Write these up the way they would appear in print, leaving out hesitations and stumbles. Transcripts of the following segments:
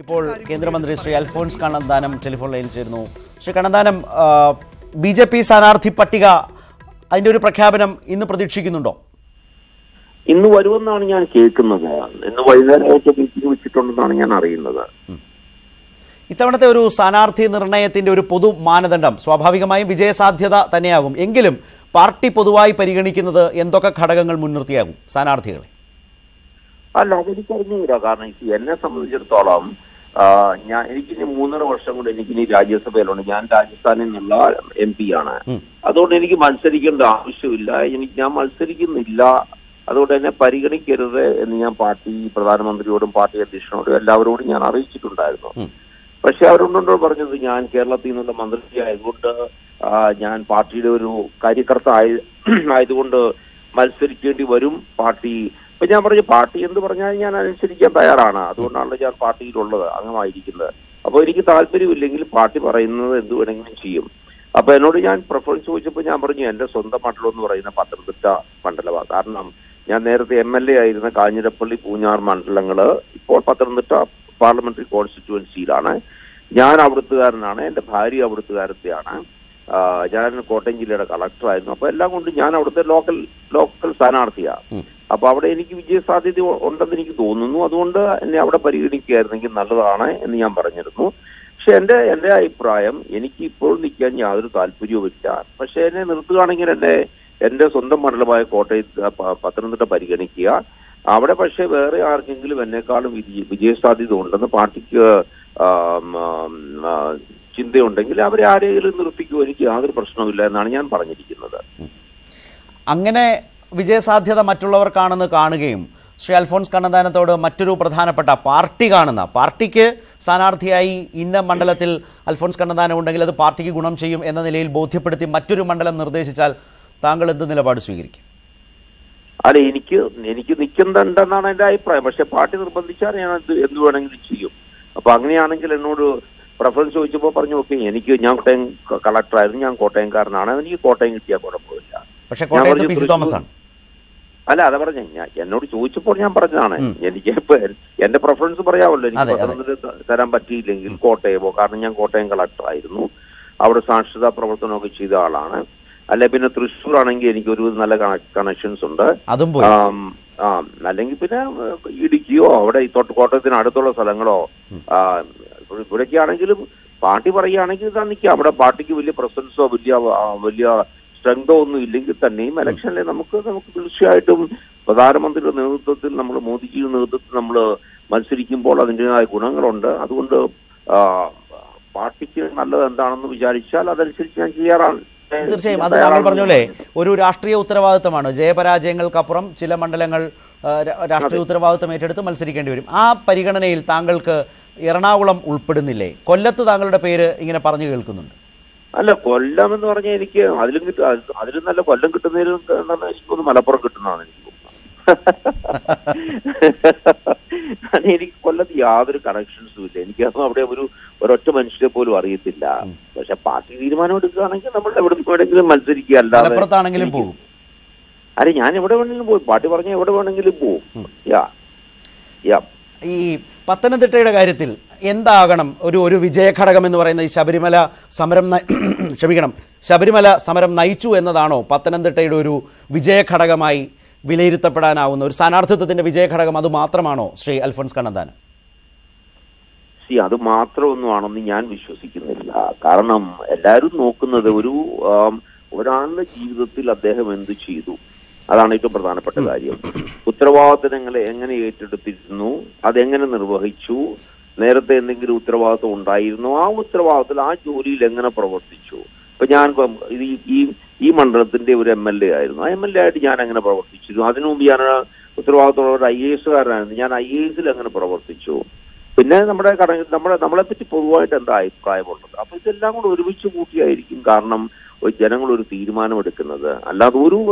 ഇപ്പോൾ കേന്ദ്രമന്ത്രി ശ്രീ അൽഫോൺസ് കണ്ണന്താനം ടെലിഫോൺ ലൈനിൽ ചേരുന്നു. ശ്രീ കണ്ണന്താനം, ബി.ജെ.പി. സ്ഥാനാർത്ഥി പട്ടിക അതിന്റെ ഒരു പ്രഖ്യാപനം ഇന്ന് പ്രതീക്ഷിക്കുന്നുണ്ടോ? ഇന്ന് വരുമെന്നാണ് ഞാൻ കേൾക്കുന്നത്. ഇന്ന് വൈകുന്നേരമായിട്ട് മീറ്റിംഗ് വെച്ചിട്ടുണ്ടെന്നാണ് ഞാൻ അറിയുന്നത്. ഇത്തവണത്തെ ഒരു സ്ഥാനാർത്ഥി നിർണയത്തിന്റെ ഒരു പൊതു മാനദണ്ഡം സ്വാഭാവികമായും വിജയസാധ്യത തന്നെയാകും. എങ്കിലും പാർട്ടി പൊതുവായി പരിഗണിക്കുന്നത് എന്തൊക്കെ ഘടകങ്ങൾ മുൻനിർത്തിയാകും സ്ഥാനാർത്ഥികളെ? അല്ല, അതെനിക്കറിഞ്ഞില്ല. കാരണം എന്നെ സംബന്ധിച്ചിടത്തോളം എനിക്കിനി 3.5 വർഷം കൊണ്ട് എനിക്കിനി രാജ്യസഭയിലുണ്ട്. ഞാൻ രാജസ്ഥാനിൽ നിന്നുള്ള MP ആണ്. അതുകൊണ്ട് എനിക്ക് മത്സരിക്കേണ്ട ആവശ്യമില്ല. ഞാൻ മത്സരിക്കുന്നില്ല. അതുകൊണ്ട് എന്നെ പരിഗണിക്കരുത് എന്ന് ഞാൻ പാർട്ടി പ്രധാനമന്ത്രിയോടും പാർട്ടി അധ്യക്ഷനോടും എല്ലാവരോടും ഞാൻ അറിയിച്ചിട്ടുണ്ടായിരുന്നു. പക്ഷെ അവരോടോ പറഞ്ഞത് ഞാൻ കേരളത്തിൽ നിന്നുള്ള മന്ത്രിയായതുകൊണ്ട് ഞാൻ പാർട്ടിയുടെ ഒരു കാര്യകർത്ത ആയതുകൊണ്ട് മത്സരിക്കേണ്ടി വരും. പാർട്ടി ഇപ്പൊ ഞാൻ പറഞ്ഞു പാർട്ടി എന്ത് പറഞ്ഞാൽ ഞാൻ അനുസരിക്കാൻ തയ്യാറാണ്. അതുകൊണ്ടാണല്ലോ ഞാൻ പാർട്ടിയിലുള്ളത്, അംഗമായിരിക്കുന്നത്. അപ്പോൾ എനിക്ക് താല്പര്യമില്ലെങ്കിൽ പാർട്ടി പറയുന്നത് എന്ത് വേണമെങ്കിലും ചെയ്യും. അപ്പൊ എന്നോട് ഞാൻ പ്രിഫറൻസ് ചോദിച്ചപ്പോൾ ഞാൻ പറഞ്ഞു എന്റെ സ്വന്തം മണ്ഡലം എന്ന് പറയുന്ന പത്തനംതിട്ട മണ്ഡലമാണ്. കാരണം ഞാൻ നേരത്തെ MLA ആയിരുന്ന കാഞ്ഞിരപ്പള്ളി, പൂഞ്ഞാർ മണ്ഡലങ്ങള് ഇപ്പോൾ പത്തനംതിട്ട പാർലമെന്ററി കോൺസ്റ്റിറ്റ്യുവൻസിയിലാണ്. ഞാൻ അവിടുത്തുകാരനാണ്. എന്റെ ഭാര്യ അവിടുത്തുകാരത്തെയാണ്. ഞാൻ കോട്ടയം ജില്ലയുടെ കളക്ടറായിരുന്നു. അപ്പൊ എല്ലാം കൊണ്ട് ഞാൻ അവിടുത്തെ ലോക്കൽ സ്ഥാനാർത്ഥിയാണ്. അപ്പൊ അവിടെ എനിക്ക് വിജയസാധ്യത ഉണ്ടെന്ന് എനിക്ക് തോന്നുന്നു. അതുകൊണ്ട് എന്നെ അവിടെ പരിഗണിക്കുകയായിരുന്നെങ്കിൽ നല്ലതാണ് എന്ന് ഞാൻ പറഞ്ഞിരുന്നു. പക്ഷെ എന്റെ അഭിപ്രായം എനിക്ക് ഇപ്പോൾ നിൽക്കാൻ യാതൊരു താല്പര്യവുമില്ല. പക്ഷെ എന്നെ നിർത്തുകയാണെങ്കിൽ എന്റെ സ്വന്തം മണ്ഡലമായ പത്തനംതിട്ട പരിഗണിക്കുക. അവിടെ പക്ഷെ വേറെ ആർക്കെങ്കിലും എന്നെക്കാളും വിജയസാധ്യത ഉണ്ടെന്ന് പാർട്ടിക്ക് ചിന്തയുണ്ടെങ്കിൽ അവരെ ആരെങ്കിലും നിർത്തിക്കുമോ, എനിക്ക് യാതൊരു പ്രശ്നവുമില്ല എന്നാണ് ഞാൻ പറഞ്ഞിരിക്കുന്നത്. അങ്ങനെ വിജയസാധ്യത മറ്റുള്ളവർക്കാണെന്ന് കാണുകയും ശ്രീ അൽഫോൺസ് കണ്ണന്താനത്തോട് മറ്റൊരു പ്രധാനപ്പെട്ട പാർട്ടിക്ക് സ്ഥാനാർത്ഥിയായി ഇന്ന മണ്ഡലത്തിൽ അൽഫോൺസ് കണ്ണന്താനം ഉണ്ടെങ്കിൽ അത് പാർട്ടിക്ക് ഗുണം ചെയ്യും എന്ന നിലയിൽ ബോധ്യപ്പെടുത്തി മറ്റൊരു മണ്ഡലം നിർദ്ദേശിച്ചാൽ താങ്കൾ എന്ത് നിലപാട് സ്വീകരിക്കും? അല്ല, എനിക്ക് നിൽക്കുന്നുണ്ടെന്നാണ് എന്റെ അഭിപ്രായം. പക്ഷെ പാർട്ടി നിർബന്ധിച്ചാൽ ഞാൻ എന്ത് വേണമെങ്കിലും ചെയ്യും. അപ്പൊ അങ്ങനെയാണെങ്കിൽ എന്നോട് പ്രിഫറൻസ് ചോദിച്ചപ്പോൾ പറഞ്ഞു ഓക്കെ, ഞാൻ കോട്ടയം കളക്ടറായിരുന്നു, ഞാൻ കോട്ടയംകാരനാണ്, എനിക്ക് കോട്ടയം കിട്ടിയാൽ കുഴപ്പമില്ല. പക്ഷെ കോട്ടയത്ത് PC തോമസ് ആണ്. അല്ല, അതാ പറഞ്ഞ എന്നോട് ചോദിച്ചപ്പോൾ ഞാൻ പറഞ്ഞതാണ്. എനിക്ക് ഇപ്പൊ എന്റെ പ്രിഫറൻസ് പറയാമല്ലോ. എനിക്ക് പത്തനംതിട്ട തരാൻ പറ്റിയില്ലെങ്കിൽ കോട്ടയമോ, കാരണം ഞാൻ കോട്ടയം കളക്ടറായിരുന്നു, അവിടെ സാക്ഷരതാ പ്രവർത്തനമൊക്കെ ചെയ്ത ആളാണ്. അല്ലെ പിന്നെ തൃശ്ശൂർ ആണെങ്കിൽ എനിക്ക് ഒരു നല്ല കണക്ഷൻസ് ഉണ്ട്. അല്ലെങ്കിൽ പിന്നെ ഇടുക്കിയോ അവിടെ കോട്ടയത്തിന് അടുത്തുള്ള സ്ഥലങ്ങളോ ഇവിടേക്ക് ആണെങ്കിലും പാർട്ടി പറയുകയാണെങ്കിൽ ഇതാ നിൽക്കുക. അവിടെ പാർട്ടിക്ക് വലിയ പ്രസൻസോ വലിയ സ്ട്രെങ്തോ ഒന്നും ഇല്ലെങ്കിൽ തന്നെയും ഇലക്ഷനിൽ നമുക്ക് തീർച്ചയായിട്ടും പ്രധാനമന്ത്രിയുടെ നേതൃത്വത്തിൽ മോദിജിയുടെ നേതൃത്വത്തിൽ നമ്മൾ മത്സരിക്കുമ്പോൾ അതിൻ്റെതായ ഗുണങ്ങളുണ്ട്. അതുകൊണ്ട് പാർട്ടിക്ക് നല്ലത് എന്താണെന്ന് വിചാരിച്ചാൽ അതനുസരിച്ച് ഞാൻ ചെയ്യാറാണ്. തീർച്ചയായും അത് താങ്കൾ പറഞ്ഞോളേ, ഒരു രാഷ്ട്രീയ ഉത്തരവാദിത്തമാണ്. ജയപരാജയങ്ങൾക്കപ്പുറം ചില മണ്ഡലങ്ങൾ രാഷ്ട്രീയ ഉത്തരവാദിത്തം ഏറ്റെടുത്ത് മത്സരിക്കേണ്ടി വരും. ആ പരിഗണനയിൽ താങ്കൾക്ക് എറണാകുളം ഉൾപ്പെടുന്നില്ലേ? കൊല്ലത്ത് താങ്കളുടെ പേര് ഇങ്ങനെ പറഞ്ഞു കേൾക്കുന്നുണ്ട്. അല്ല, കൊല്ലം എന്ന് പറഞ്ഞാൽ എനിക്ക് അതിലും നല്ല കൊല്ലം കിട്ടുന്നതിലും എനിക്കൊന്ന് മലപ്പുറം കിട്ടുന്നതാണ് എനിക്ക് എനിക്ക് കൊല്ലത്ത് യാതൊരു കണക്ഷൻസും ഇല്ല. എനിക്കതൊന്നും അവിടെ ഒരൊറ്റ മനുഷ്യരെ പോലും അറിയത്തില്ല. പക്ഷെ പാർട്ടി തീരുമാനം എടുക്കുകയാണെങ്കിൽ നമ്മൾ എവിടെ വേണമെങ്കിലും മത്സരിക്കുക, അല്ലാതെ പോകും. അരെ ഞാൻ എവിടെ വേണമെങ്കിലും പോകും. പാർട്ടി പറഞ്ഞാൽ എവിടെ വേണമെങ്കിലും പോകും. ഈ പത്തനംതിട്ടയുടെ കാര്യത്തിൽ എന്താകണം ഒരു വിജയഘടകം എന്ന് പറയുന്നത്? ഈ ശബരിമല സമരം നയിച്ചു എന്നതാണോ പത്തനംതിട്ടയുടെ ഒരു വിജയഘടകമായി വിലയിരുത്തപ്പെടാനാവുന്ന ഒരു സ്ഥാനാർത്ഥിത്വത്തിന്റെ വിജയഘടകം? അത് മാത്രമാണോ ശ്രീ അൽഫോൺസ് കണ്ണന്താനം? അത് മാത്രമൊന്നുമാണെന്ന് ഞാൻ വിശ്വസിക്കുന്നില്ല. കാരണം എല്ലാവരും നോക്കുന്നത് ഒരാളുടെ ജീവിതത്തിൽ അദ്ദേഹം എന്ത് ചെയ്തു, അതാണ് ഏറ്റവും പ്രധാനപ്പെട്ട കാര്യം. ഉത്തരവാദിത്തങ്ങളെ എങ്ങനെ ഏറ്റെടുത്തിരുന്നു, അതെങ്ങനെ നിർവഹിച്ചു, നേരത്തെ എന്തെങ്കിലും ഉത്തരവാദിത്വം ഉണ്ടായിരുന്നു, ആ ഉത്തരവാദിത്തത്തിൽ ആ ജോലിയിൽ എങ്ങനെ പ്രവർത്തിച്ചു. ഇപ്പൊ ഞാൻ ഈ മണ്ഡലത്തിന്റെ ഒരു MLA ആയിരുന്നു. ആ MLA ആയിട്ട് ഞാൻ എങ്ങനെ പ്രവർത്തിച്ചിരുന്നു. അതിനു മുമ്പ് ഞാൻ ഉത്തരവാദിത്തമുള്ള ഒരു IAS കാരനായിരുന്നു. ഞാൻ IAS എങ്ങനെ പ്രവർത്തിച്ചു. പിന്നെ നമ്മളെപ്പറ്റി പൊതുവായിട്ട് എന്താ അഭിപ്രായമുള്ളത്. അപ്പൊ ഇതെല്ലാം കൂടെ ഒരുമിച്ച് കൂട്ടിയായിരിക്കും കാരണം ജനങ്ങൾ ഒരു തീരുമാനം എടുക്കുന്നത്. അല്ലാതെ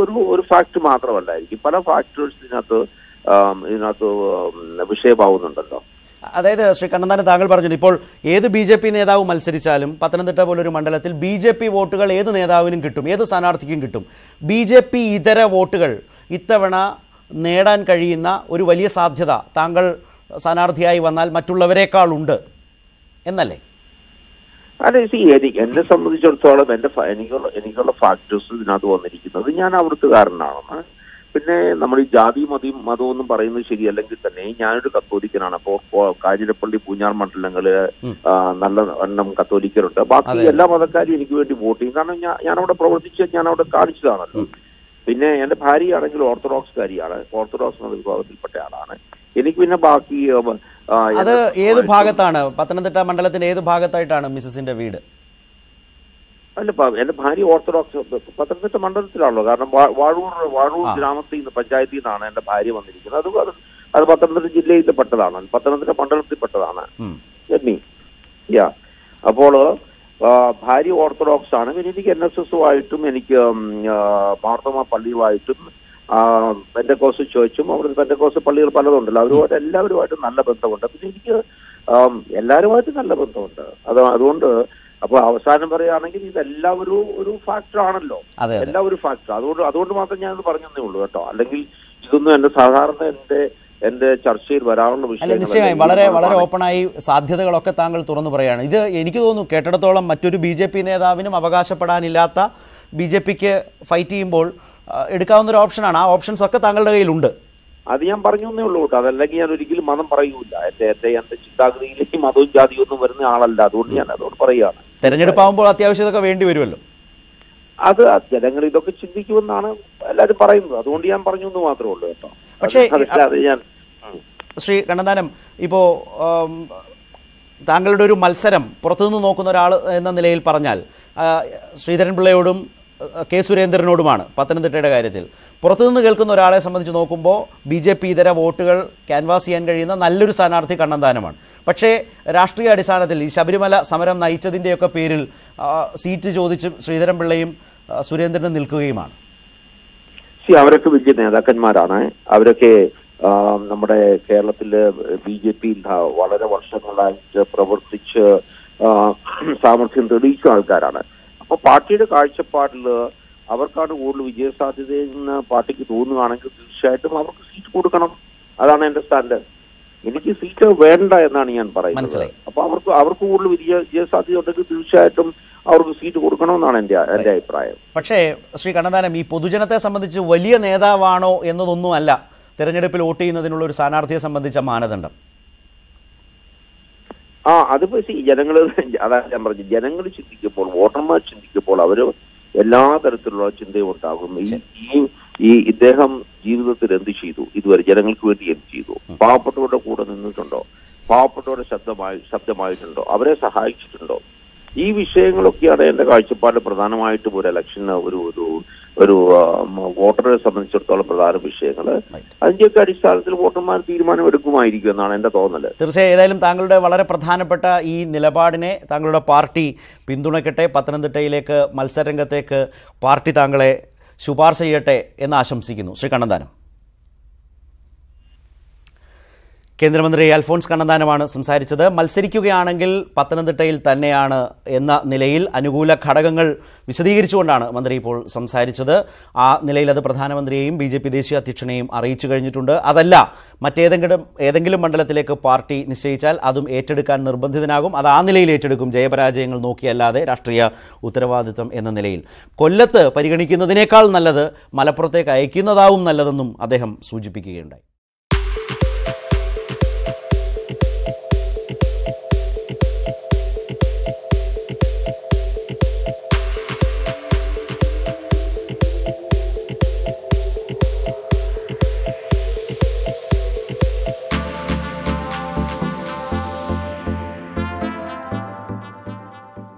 ഒരു ഫാക്ട് മാത്രമല്ലായിരിക്കും. പല ഫാക്ടേഴ്സ് ഇതിനകത്ത് വിഷയമാവുന്നുണ്ടല്ലോ. അതായത് ശ്രീ കണ്ണന്താനം, താങ്കൾ പറഞ്ഞു ഇപ്പോൾ ഏത് BJP നേതാവ് മത്സരിച്ചാലും പത്തനംതിട്ട പോലൊരു മണ്ഡലത്തിൽ BJP വോട്ടുകൾ ഏത് നേതാവിനും കിട്ടും, ഏത് സ്ഥാനാർത്ഥിക്കും കിട്ടും. BJP ഇതര വോട്ടുകൾ ഇത്തവണ നേടാൻ കഴിയുന്ന ഒരു വലിയ സാധ്യത താങ്കൾ സ്ഥാനാർത്ഥിയായി വന്നാൽ മറ്റുള്ളവരെക്കാൾ ഉണ്ട് എന്നല്ലേ? അതെ, എന്നെ സംബന്ധിച്ചിടത്തോളം എനിക്കുള്ള ഫാക്ടേഴ്സ് ഇതിനകത്ത് വന്നിരിക്കുന്നത് ഞാൻ അവിടുത്തുകാരനാണെന്ന്. പിന്നെ നമ്മൾ ഈ ജാതി മതവും ഒന്നും പറയുന്നത് ശരിയല്ലെങ്കിൽ തന്നെ ഞാനൊരു കത്തോലിക്കനാണ്. അപ്പോൾ കാഞ്ഞിരപ്പള്ളി പൂഞ്ഞാർ മണ്ഡലങ്ങള് നല്ല എണ്ണം കത്തോലിക്കരുണ്ട്. ബാക്കി എല്ലാ മതക്കാരും എനിക്ക് വേണ്ടി വോട്ട് ചെയ്യും. കാരണം ഞാനവിടെ പ്രവർത്തിച്ച് ഞാനവിടെ കാണിച്ചതാണല്ലോ. പിന്നെ എന്റെ ഭാര്യയാണെങ്കിൽ ഓർത്തഡോക്സ് കാരിയാണ്, ഓർത്തഡോക്സ് മതവിഭാഗത്തിൽപ്പെട്ട ആളാണ്. എനിക്ക് പിന്നെ ബാക്കി അത് ഏത് ഭാഗത്താണ്? പത്തനംതിട്ട മണ്ഡലത്തിന്റെ ഏത് ഭാഗത്തായിട്ടാണ് മിസസിന്റെ വീട്? അല്ല, എന്റെ ഭാര്യ ഓർത്തഡോക്സ് പത്തനംതിട്ട മണ്ഡലത്തിലാണല്ലോ. കാരണം വാഴൂർ ഗ്രാമത്തിൽ നിന്ന് പഞ്ചായത്തിൽ നിന്നാണ് എന്റെ ഭാര്യ വന്നിരിക്കുന്നത്. അത് പത്തനംതിട്ട ജില്ലയിൽ പെട്ടതാണ്, പത്തനംതിട്ട മണ്ഡലത്തിൽ പെട്ടതാണ് എന്നീ. അപ്പോൾ ഭാര്യ ഓർത്തഡോക്സ് ആണ്. പിന്നെ എനിക്ക് NSSുമായിട്ടും എനിക്ക് മാർത്തോമ പള്ളിയുമായിട്ടും പെന്തക്കോസ്റ്റ് ചോദിച്ചും അവിടെ പെന്തക്കോസ്റ്റ് പള്ളികൾ പലതുണ്ടല്ലോ, അവരുമായിട്ട് എല്ലാവരുമായിട്ടും നല്ല ബന്ധമുണ്ട്. പിന്നെ എനിക്ക് എല്ലാവരുമായിട്ടും നല്ല ബന്ധമുണ്ട്. അതുകൊണ്ട് അപ്പൊ അവസാനം പറയുകയാണെങ്കിൽ ഇതെല്ലാം ഒരു ഫാക്ടർ ആണല്ലോ, എല്ലാം ഒരു ഫാക്ടർ. അതുകൊണ്ട് മാത്രം ഞാനത് പറഞ്ഞതേ ഉള്ളൂ കേട്ടോ. അല്ലെങ്കിൽ ഇതൊന്നും എന്റെ സാധാരണ എന്റെ ചർച്ചയിൽ വരാനുള്ള വിഷയം. നിശ്ചയമായും വളരെ വളരെ ഓപ്പണായി സാധ്യതകളൊക്കെ താങ്കൾ തുറന്നു പറയുകയാണ്. ഇത് എനിക്ക് തോന്നുന്നു കേട്ടിടത്തോളം മറ്റൊരു BJP നേതാവിനും അവകാശപ്പെടാനില്ലാത്ത BJPക്ക് ഫൈറ്റ് ചെയ്യുമ്പോൾ എടുക്കാവുന്ന ഒരു ഓപ്ഷനാണ്. ആ ഓപ്ഷൻസ് ഒക്കെ താങ്കളുടെ കയ്യിലുണ്ട്. അത് ഞാൻ പറഞ്ഞേ ഉള്ളൂ കേട്ടോ. അതല്ലെങ്കിൽ ഞാൻ ഒരിക്കലും മതം പറയൂല. എന്റെ ചിന്താഗതിയിലേക്ക് മതവും ജാതിയും ഒന്നും വരുന്ന ആളല്ല. അതുകൊണ്ട് ഞാൻ അതോട് പറയുകയാണ്. തെരഞ്ഞെടുപ്പാകുമ്പോൾ അത്യാവശ്യം ഇതൊക്കെ വേണ്ടി വരുമല്ലോ. അത് ജനങ്ങൾ ഇതൊക്കെ ചിന്തിക്കുമെന്നാണ് എല്ലാവരും പറയുന്നത്. അതുകൊണ്ട് ഞാൻ പറഞ്ഞു എന്ന് മാത്രമേ ഉള്ളൂ കേട്ടോ. പക്ഷേ ശ്രീ കണ്ണന്താനം, ഇപ്പോൾ താങ്കളുടെ ഒരു മത്സരം പുറത്തുനിന്ന് നോക്കുന്ന ഒരാൾ എന്ന നിലയിൽ പറഞ്ഞാൽ ശ്രീധരൻപിള്ളയോടും കെ സുരേന്ദ്രനോടുമാണ് പത്തനംതിട്ടയുടെ കാര്യത്തിൽ. പുറത്തുനിന്ന് കേൾക്കുന്ന ഒരാളെ സംബന്ധിച്ച് നോക്കുമ്പോൾ BJP ഇതര വോട്ടുകൾ ക്യാൻവാസ് ചെയ്യാൻ കഴിയുന്ന നല്ലൊരു സ്ഥാനാർത്ഥി കണ്ണന്താനമാണ്. പക്ഷേ രാഷ്ട്രീയ അടിസ്ഥാനത്തിൽ ഈ ശബരിമല സമരം നയിച്ചതിൻ്റെയൊക്കെ പേരിൽ സീറ്റ് ചോദിച്ച് ശ്രീധരൻപിള്ളയും സുരേന്ദ്രനും നിൽക്കുകയുമാണ്. അവരൊക്കെ വലിയ നേതാക്കന്മാരാണ്. അവരൊക്കെ നമ്മുടെ കേരളത്തില് BJPയിൽ വളരെ വർഷങ്ങളായിട്ട് പ്രവർത്തിച്ച് സാമർഥ്യം തെളിയിച്ച ആൾക്കാരാണ്. അപ്പൊ പാർട്ടിയുടെ കാഴ്ചപ്പാടില് അവർക്കാണ് കൂടുതൽ വിജയസാധ്യതയെന്ന് പാർട്ടിക്ക് തോന്നുകയാണെങ്കിൽ തീർച്ചയായിട്ടും അവർക്ക് സീറ്റ് കൊടുക്കണം. അതാണ് എന്റെ സ്റ്റാൻഡ്. എനിക്ക് സീറ്റ് വേണ്ട എന്നാണ് ഞാൻ പറയുന്നത്. അപ്പൊ അവർക്ക് കൂടുതൽ വിജയസാധ്യത ഉണ്ടെങ്കിൽ തീർച്ചയായിട്ടും അവർക്ക് സീറ്റ് കൊടുക്കണമെന്നാണ് എന്റെ അഭിപ്രായം. പക്ഷേ ശ്രീ കണ്ണന്താനം, ഈ പൊതുജനത്തെ സംബന്ധിച്ച് വലിയ നേതാവാണോ എന്നതൊന്നുമല്ല തെരഞ്ഞെടുപ്പിൽ വോട്ട് ചെയ്യുന്നതിനുള്ള ഒരു സ്ഥാനാർത്ഥിയെ സംബന്ധിച്ച മാനദണ്ഡം. അതിപ്പോ ജനങ്ങൾ, അതാണ് ഞാൻ പറഞ്ഞു, ജനങ്ങൾ ചിന്തിക്കുമ്പോൾ, വോട്ടർമാർ ചിന്തിക്കുമ്പോൾ അവര് എല്ലാ തരത്തിലുള്ള ചിന്തയും ഉണ്ടാകും. ഇദ്ദേഹം ജീവിതത്തിൽ എന്ത് ചെയ്തു, ഇതുവരെ ജനങ്ങൾക്ക് വേണ്ടി എന്ത് ചെയ്തു, പാവപ്പെട്ടവരുടെ കൂടെ നിന്നിട്ടുണ്ടോ, പാവപ്പെട്ടവരുടെ ശബ്ദമായിട്ടുണ്ടോ, അവരെ സഹായിച്ചിട്ടുണ്ടോ, ഈ വിഷയങ്ങളൊക്കെയാണ് എന്റെ കാഴ്ചപ്പാട് പ്രധാനമായിട്ടും ഒരു ഇലക്ഷന് ഒരു വോട്ടറെ സംബന്ധിച്ചിടത്തോളം പ്രധാന വിഷയങ്ങൾ. അതിന്റെയൊക്കെ അടിസ്ഥാനത്തിൽ വോട്ടർമാർ തീരുമാനം എടുക്കുമായിരിക്കും എന്നാണ് എന്റെ തോന്നല്. തീർച്ചയായും ഏതായാലും താങ്കളുടെ വളരെ പ്രധാനപ്പെട്ട ഈ നിലപാടിനെ താങ്കളുടെ പാർട്ടി പിന്തുണയ്ക്കട്ടെ. പത്തനംതിട്ടയിലേക്ക് മത്സരരംഗത്തേക്ക് പാർട്ടി താങ്കളെ ശുപാർശ ചെയ്യട്ടെ എന്ന് ആശംസിക്കുന്നു. ശ്രീ കണ്ണന്താനം. കേന്ദ്രമന്ത്രി അൽഫോൺസ് കണ്ണന്താനമാണ് സംസാരിച്ചത്. മത്സരിക്കുകയാണെങ്കിൽ പത്തനംതിട്ടയിൽ തന്നെയാണ് എന്ന നിലയിൽ അനുകൂല ഘടകങ്ങൾ വിശദീകരിച്ചുകൊണ്ടാണ് മന്ത്രി ഇപ്പോൾ സംസാരിച്ചത്. ആ നിലയിൽ അത് പ്രധാനമന്ത്രിയെയും BJP ദേശീയ അധ്യക്ഷനെയും അറിയിച്ചു കഴിഞ്ഞിട്ടുണ്ട്. അതല്ല ഏതെങ്കിലും മണ്ഡലത്തിലേക്ക് പാർട്ടി നിശ്ചയിച്ചാൽ അതും ഏറ്റെടുക്കാൻ നിർബന്ധിതനാകും. അത് ആ നിലയിൽ ഏറ്റെടുക്കും, ജയപരാജയങ്ങൾ നോക്കിയല്ലാതെ രാഷ്ട്രീയ ഉത്തരവാദിത്വം എന്ന നിലയിൽ. കൊല്ലത്ത് പരിഗണിക്കുന്നതിനേക്കാൾ നല്ലത് മലപ്പുറത്തേക്ക് അയക്കുന്നതാവും നല്ലതെന്നും അദ്ദേഹം സൂചിപ്പിക്കുകയുണ്ടായി.